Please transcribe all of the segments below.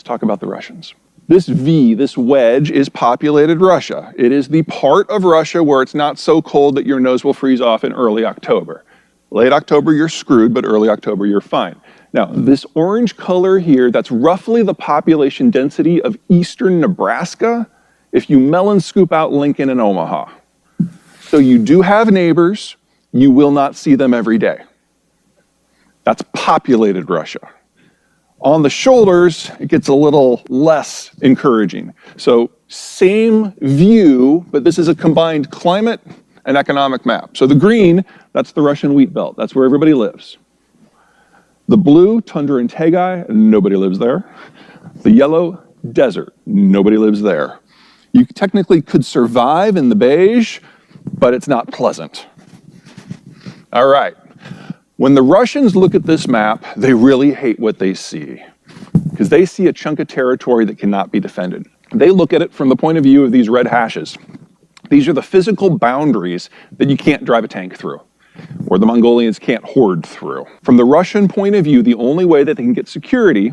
talk about the Russians. This V, this wedge, is populated Russia. It is the part of Russia where it's not so cold that your nose will freeze off in early October. Late October, you're screwed, but early October, you're fine. Now, this orange color here, that's roughly the population density of eastern Nebraska if you melon scoop out Lincoln and Omaha. So you do have neighbors, you will not see them every day. That's populated Russia. On the shoulders, it gets a little less encouraging. So same view, but this is a combined climate and economic map. So the green, that's the Russian wheat belt. That's where everybody lives. The blue, tundra and taigai, nobody lives there. The yellow, desert, nobody lives there. You technically could survive in the beige, but it's not pleasant. All right. When the Russians look at this map, they really hate what they see because they see a chunk of territory that cannot be defended. They look at it from the point of view of these red hashes. These are the physical boundaries that you can't drive a tank through, or the Mongolians can't horde through. From the Russian point of view, the only way that they can get security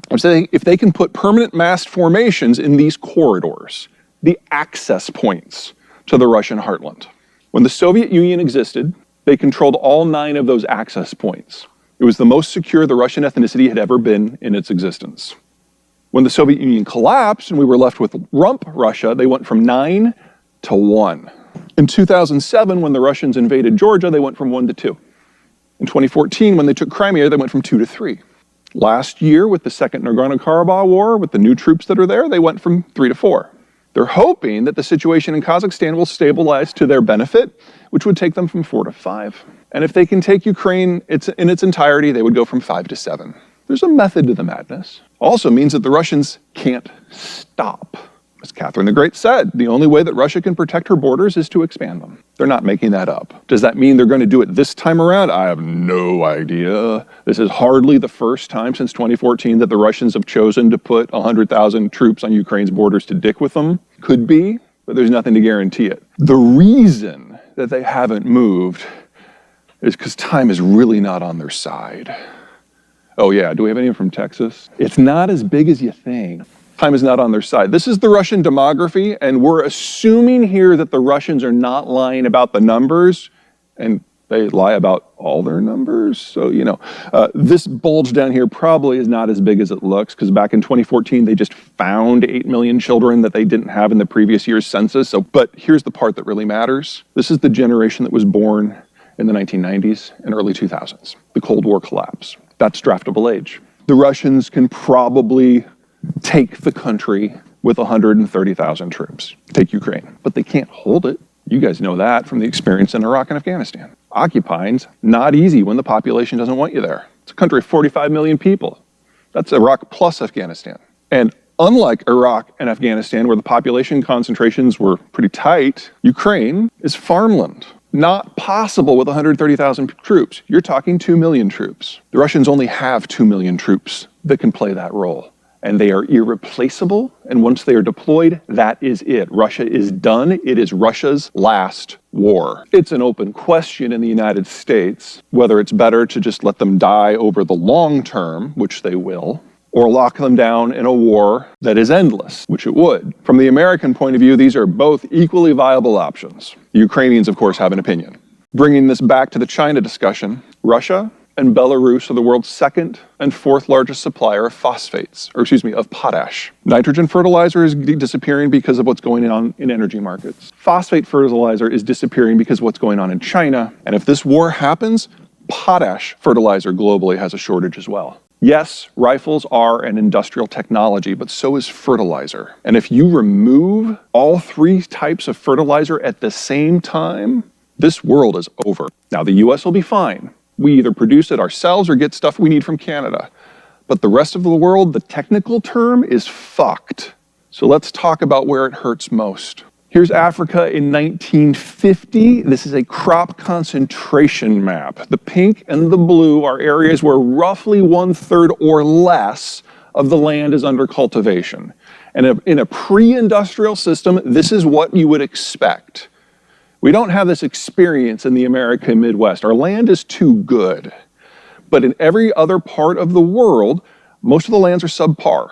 is if they can put permanent massed formations in these corridors, the access points to the Russian heartland. When the Soviet Union existed, they controlled all 9 of those access points. It was the most secure the Russian ethnicity had ever been in its existence. When the Soviet Union collapsed and we were left with rump Russia, they went from 9 to 1. In 2007, when the Russians invaded Georgia, they went from 1 to 2. In 2014, when they took Crimea, they went from 2 to 3. Last year, with the Second Nagorno-Karabakh War, with the new troops that are there, they went from 3 to 4. They're hoping that the situation in Kazakhstan will stabilize to their benefit, which would take them from 4 to 5. And if they can take Ukraine in its entirety, they would go from 5 to 7. There's a method to the madness. Also means that the Russians can't stop. As Catherine the Great said, the only way that Russia can protect her borders is to expand them. They're not making that up. Does that mean they're going to do it this time around? I have no idea. This is hardly the first time since 2014 that the Russians have chosen to put 100,000 troops on Ukraine's borders to dick with them. Could be, but there's nothing to guarantee it. The reason that they haven't moved is because time is really not on their side. Oh yeah, do we have anyone from Texas? It's not as big as you think. Time is not on their side. This is the Russian demography, and we're assuming here that the Russians are not lying about the numbers, and they lie about all their numbers. So, this bulge down here probably is not as big as it looks, because back in 2014, they just found 8 million children that they didn't have in the previous year's census. But here's the part that really matters. This is the generation that was born in the 1990s and early 2000s, the Cold War collapse. That's draftable age. The Russians can probably take the country with 130,000 troops, take Ukraine, but they can't hold it. You guys know that from the experience in Iraq and Afghanistan. Occupying's not easy when the population doesn't want you there. It's a country of 45 million people. That's Iraq plus Afghanistan. And unlike Iraq and Afghanistan, where the population concentrations were pretty tight, Ukraine is farmland. Not possible with 130,000 troops. You're talking 2 million troops. The Russians only have 2 million troops that can play that role. And they are irreplaceable, and once they are deployed, that is it. Russia is done. It is Russia's last war. It's an open question in the United States whether it's better to just let them die over the long term, which they will, or lock them down in a war that is endless, which it would. From the American point of view, these are both equally viable options. The Ukrainians, of course, have an opinion. Bringing this back to the China discussion, Russia and Belarus are the world's 2nd and 4th largest supplier of of potash. Nitrogen fertilizer is disappearing because of what's going on in energy markets. Phosphate fertilizer is disappearing because of what's going on in China. And if this war happens, potash fertilizer globally has a shortage as well. Yes, rifles are an industrial technology, but so is fertilizer. And if you remove all 3 types of fertilizer at the same time, this world is over. Now, the US will be fine. We either produce it ourselves or get stuff we need from Canada. But the rest of the world, the technical term is fucked. So let's talk about where it hurts most. Here's Africa in 1950. This is a crop concentration map. The pink and the blue are areas where roughly 1/3 or less of the land is under cultivation. And in a pre-industrial system, this is what you would expect. We don't have this experience in the American Midwest. Our land is too good. But in every other part of the world, most of the lands are subpar.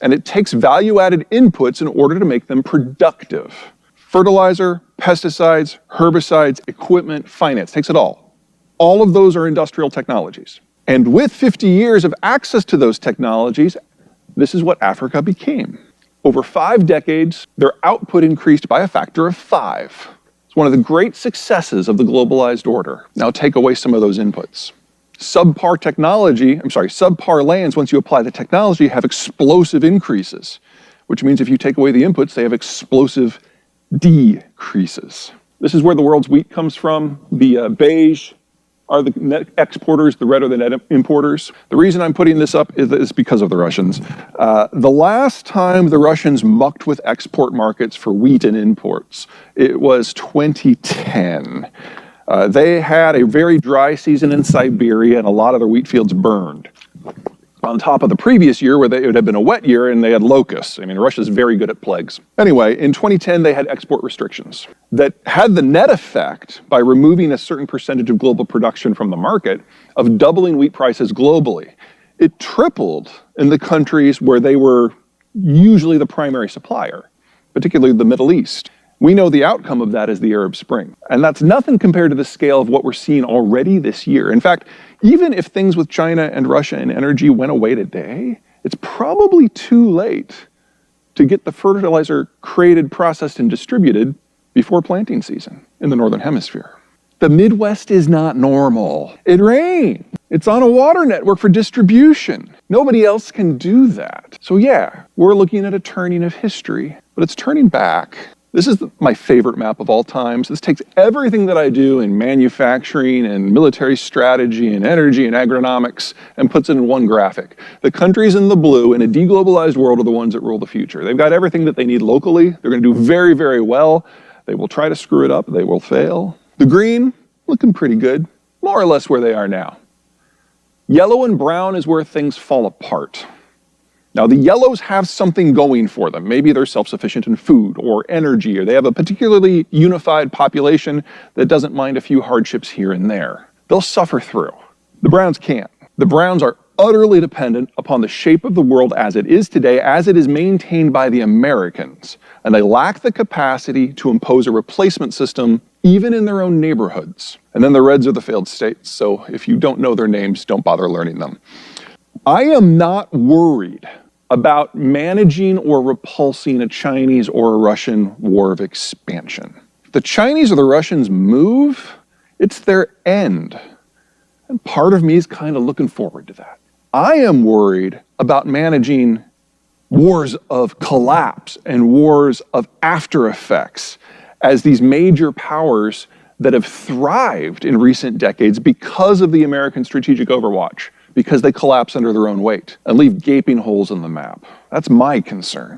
and it takes value-added inputs in order to make them productive. Fertilizer, pesticides, herbicides, equipment, finance, takes it all. All of those are industrial technologies. And with 50 years of access to those technologies, this is what Africa became. Over 5 decades, their output increased by a factor of 5. It's one of the great successes of the globalized order. Now take away some of those inputs. Subpar lands, once you apply the technology, have explosive increases, which means if you take away the inputs, they have explosive decreases. This is where the world's wheat comes from. The beige are the net exporters, the red are the net importers. The reason I'm putting this up is because of the Russians. The last time the Russians mucked with export markets for wheat and imports, it was 2010. They had a very dry season in Siberia and a lot of their wheat fields burned. On top of the previous year where it had been a wet year and they had locusts. I mean, Russia's very good at plagues. Anyway, in 2010 they had export restrictions that had the net effect, by removing a certain percentage of global production from the market, of doubling wheat prices globally. It tripled in the countries where they were usually the primary supplier, particularly the Middle East. We know the outcome of that is the Arab Spring. And that's nothing compared to the scale of what we're seeing already this year. In fact, even if things with China and Russia and energy went away today, it's probably too late to get the fertilizer created, processed, and distributed before planting season in the Northern Hemisphere. The Midwest is not normal. It rains. It's on a water network for distribution. Nobody else can do that. So yeah, we're looking at a turning of history, but it's turning back. This is my favorite map of all times. This takes everything that I do in manufacturing and military strategy and energy and agronomics and puts it in one graphic. The countries in the blue in a deglobalized world are the ones that rule the future. They've got everything that they need locally. They're going to do very, very well. They will try to screw it up. They will fail. The green, looking pretty good, more or less where they are now. Yellow and brown is where things fall apart. Now, the yellows have something going for them. Maybe they're self-sufficient in food or energy, or they have a particularly unified population that doesn't mind a few hardships here and there. They'll suffer through. The browns can't. The browns are utterly dependent upon the shape of the world as it is today, as it is maintained by the Americans. And they lack the capacity to impose a replacement system even in their own neighborhoods. And then the reds are the failed states. So if you don't know their names, don't bother learning them. I am not worried about managing or repulsing a Chinese or a Russian war of expansion. If the Chinese or the Russians move, it's their end. And part of me is kind of looking forward to that. I am worried about managing wars of collapse and wars of after effects as these major powers that have thrived in recent decades because of the American strategic overwatch, because they collapse under their own weight and leave gaping holes in the map. That's my concern.